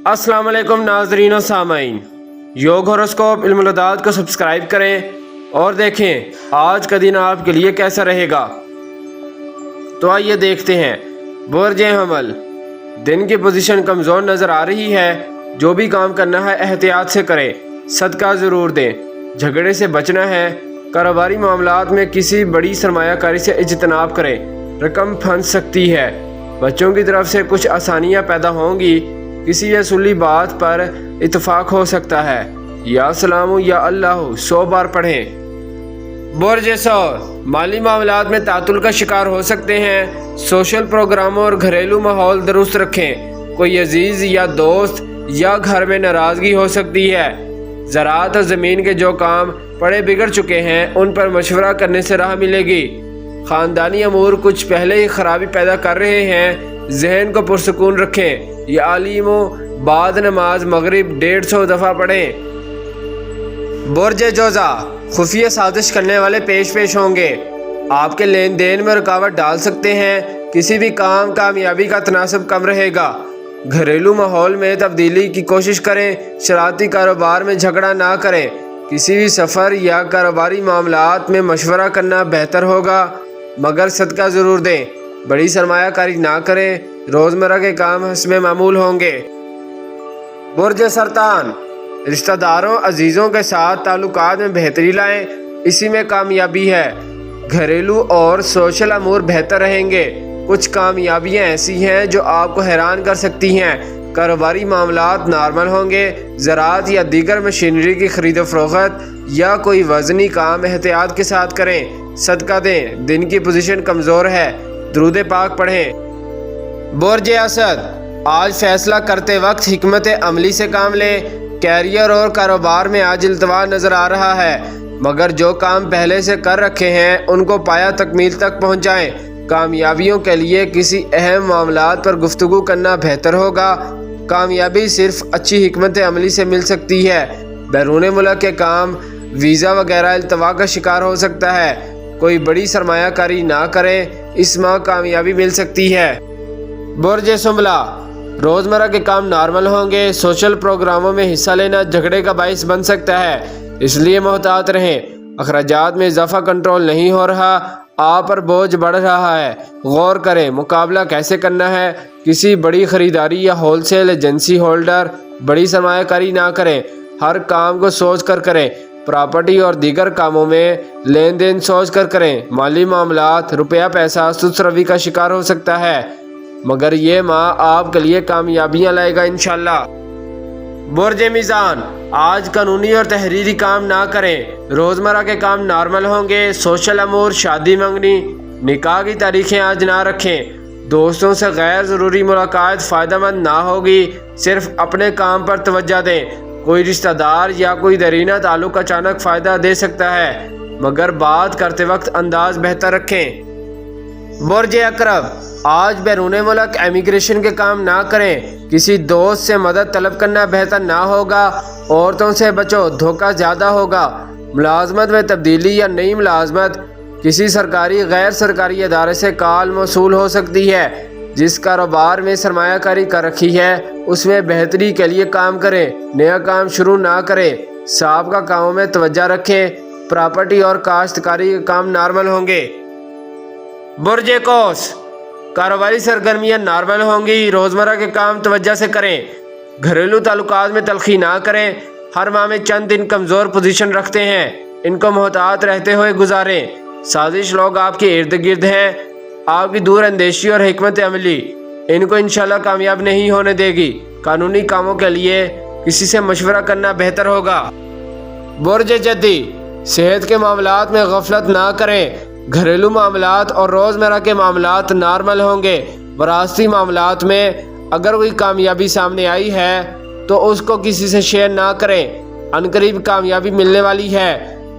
अस्सलाम वालेकुम नाज़रीन और सामाइन, योग हॉरोस्कोप इल्मुल-उदात को सब्सक्राइब करें और देखें आज का दिन आपके लिए कैसा रहेगा। तो आइए देखते हैं। बुर्ज हमल, दिन की पोजीशन कमज़ोर नज़र आ रही है। जो भी काम करना है एहतियात से करें, सदका ज़रूर दें, झगड़े से बचना है। कारोबारी मामलात में किसी बड़ी सरमायाकारी से इज्तनाब करें, रकम फंस सकती है। बच्चों की तरफ से कुछ आसानियाँ पैदा होंगी, किसी असूली बात पर इत्फाक हो सकता है। या सलाम या अल्लाह 100 बार पढ़ें। बुर्ज सौर, माली मामलात में तातुल का शिकार हो सकते हैं। सोशल प्रोग्रामों और घरेलू माहौल दुरुस्त रखें। कोई अजीज या दोस्त या घर में नाराज़गी हो सकती है। ज़राअत और ज़मीन के जो काम पड़े बिगड़ चुके हैं उन पर मशवरा करने से राह मिलेगी। ख़ानदानी अमूर कुछ पहले ही खराबी पैदा कर रहे हैं, जहन को पुरसकून रखें। या आलिमों बाद नमाज मगरिब 150 दफ़ा पढ़ें। बुर्ज जोज़ा, खुफिया साजिश करने वाले पेश होंगे, आपके लेन देन में रुकावट डाल सकते हैं। किसी भी काम कामयाबी का तनासब कम रहेगा। घरेलू माहौल में तब्दीली की कोशिश करें। शरारती कारोबार में झगड़ा ना करें। किसी भी सफ़र या कारोबारी मामलात में मशवरा करना बेहतर होगा, मगर सदका ज़रूर दें। बड़ी सरमायाकारी ना करें। रोज़मर्रा के काम हस्बे मामूल होंगे। बुर्ज सरतान, रिश्तेदारों अजीज़ों के साथ ताल्लुकात में बेहतरी लाएं, इसी में कामयाबी है। घरेलू और सोशल अमूर बेहतर रहेंगे। कुछ कामयाबियां ऐसी हैं जो आपको हैरान कर सकती हैं। कारोबारी मामलात नॉर्मल होंगे। ज़राअत या दीगर मशीनरी की खरीद फरोख्त या कोई वज़नी काम एहतियात के साथ करें। सदका दें। दिन की पोजीशन कमज़ोर है, दुरूद पाक पढ़ें। बुर्ज असद, आज फैसला करते वक्त हिकमत अमली से काम लें। कैरियर और कारोबार में आज इल्तवा नज़र आ रहा है, मगर जो काम पहले से कर रखे हैं उनको पाया तकमील तक पहुँचाएँ। कामयाबियों के लिए किसी अहम मामलात पर गुफ्तगू करना बेहतर होगा। कामयाबी सिर्फ अच्छी हिकमत अमली से मिल सकती है। बैरून मुल्क के काम वीज़ा वगैरह इल्तवा का शिकार हो सकता है। कोई बड़ी सरमायाकारी ना करें, इस माह कामयाबी मिल सकती है। बुर्ज सुंबला, रोज़मर्रा के काम नॉर्मल होंगे। सोशल प्रोग्रामों में हिस्सा लेना झगड़े का बाइस बन सकता है, इसलिए मोहतात रहें। अखराजात में इजाफा कंट्रोल नहीं हो रहा, आप पर बोझ बढ़ रहा है। गौर करें मुकाबला कैसे करना है। किसी बड़ी ख़रीदारी या होलसेल एजेंसी होल्डर बड़ी सरमायाकारी ना करें, हर काम को सोच कर करें। प्रॉपर्टी और दीगर कामों में लेन देन सोच कर करें। माली मामलात रुपया पैसा सुस्त-रवी का शिकार हो सकता है, मगर ये माह आपके लिए कामयाबियां लाएगा इंशाल्लाह। बुर्ज मीज़ान, आज कानूनी और तहरीरी काम ना करें। रोज़मर्रा के काम नॉर्मल होंगे। सोशल अमूर, शादी मंगनी, निकाह की तारीखें आज ना रखें। दोस्तों से गैर ज़रूरी मुलाकात फ़ायदेमंद ना होगी। सिर्फ अपने काम पर तवज्जो दें। कोई रिश्तेदार या कोई दरीना ताल्लुक अचानक फ़ायदा दे सकता है, मगर बात करते वक्त अंदाज बेहतर रखें। बुर्ज अकरब, आज बैरून मुल्क इमिग्रेशन के काम ना करें। किसी दोस्त से मदद तलब करना बेहतर ना होगा। औरतों से बचो, धोखा ज़्यादा होगा। मुलाजमत में तब्दीली या नई मुलाजमत किसी सरकारी गैर सरकारी इदारे से कॉल मौसूल हो सकती है। जिस कारोबार में सरमायाकारी कर रखी है उसमें बेहतरी के लिए काम करें, नया काम शुरू ना करें। साबका कामों में तवज्जो रखें। प्रॉपर्टी और काश्तकारी के काम नॉर्मल होंगे। बुर्ज कौस, कारोबारी सरगर्मियाँ नॉर्मल होंगी। रोज़मर्रा के काम तवज्जो से करें। घरेलू ताल्लुकात में तलखी ना करें। हर माह में चंद दिन कमज़ोर पोजीशन रखते हैं, इनको मोहतात रहते हुए गुजारें। साजिश लोग आपके इर्द गिर्द हैं। आपकी दूर अंदेशी और हिकमत अमली इनको इंशाल्लाह कामयाब नहीं होने देगी। कानूनी कामों के लिए किसी से मशवरा करना बेहतर होगा। बुर्ज जद्दी, सेहत के मामलात में गफलत ना करें। घरेलू मामलात और रोज़मर्रा के मामलात नॉर्मल होंगे। वरासती मामलात में अगर कोई कामयाबी सामने आई है तो उसको किसी से शेयर ना करें। अनकरीब कामयाबी मिलने वाली है।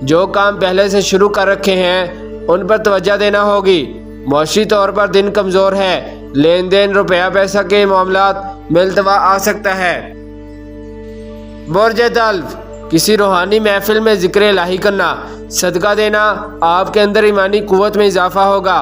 जो काम पहले से शुरू कर रखे हैं उन पर तवज्जो देना होगी। मौशी तौर पर दिन कमज़ोर है। लेन देन रुपया पैसा के मामलात में इल्तवा आ सकता है। बुर्ज तल्फ, किसी रूहानी महफिल में जिक्र इलाही करना, सदका देना, आपके अंदर ईमानी कुव्वत में इजाफा होगा।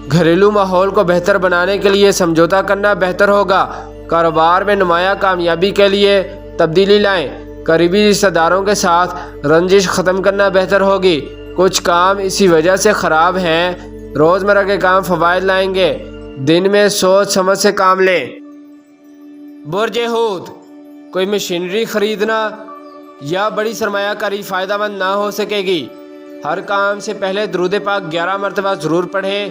घरेलू माहौल को बेहतर बनाने के लिए समझौता करना बेहतर होगा। کاروبار میں نمایاں کامیابی کے لیے تبدیلی لائیں۔ قریبی رشتہ داروں کے ساتھ رنجش ختم کرنا بہتر ہوگی۔ کچھ کام اسی وجہ سے خراب ہیں۔ روزمرہ کے کام فوائد لائیں گے۔ دن میں سوچ سمجھ سے کام لیں۔ برج حوت، کوئی مشینری خریدنا یا بڑی سرمایہ کاری فائدہ مند نہ ہو سکے گی۔ ہر کام سے پہلے درود پاک 11 مرتبہ ضرور پڑھیں۔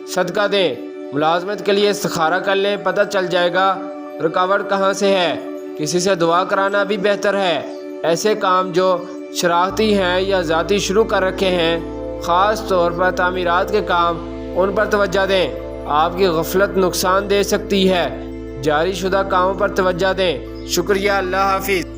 صدقہ دیں۔ ملازمت کے لیے استخارہ کر لیں، پتہ چل جائے گا رکاوٹ کہاں سے ہے۔ کسی سے دعا کرانا بھی بہتر ہے۔ ایسے کام جو شراکتی ہیں یا ذاتی شروع کر رکھے ہیں، خاص طور پر تعمیرات کے کام، ان پر توجہ دیں۔ آپ کی غفلت نقصان دے سکتی ہے۔ جاری شدہ کاموں پر توجہ دیں۔ شکریہ، اللہ حافظ۔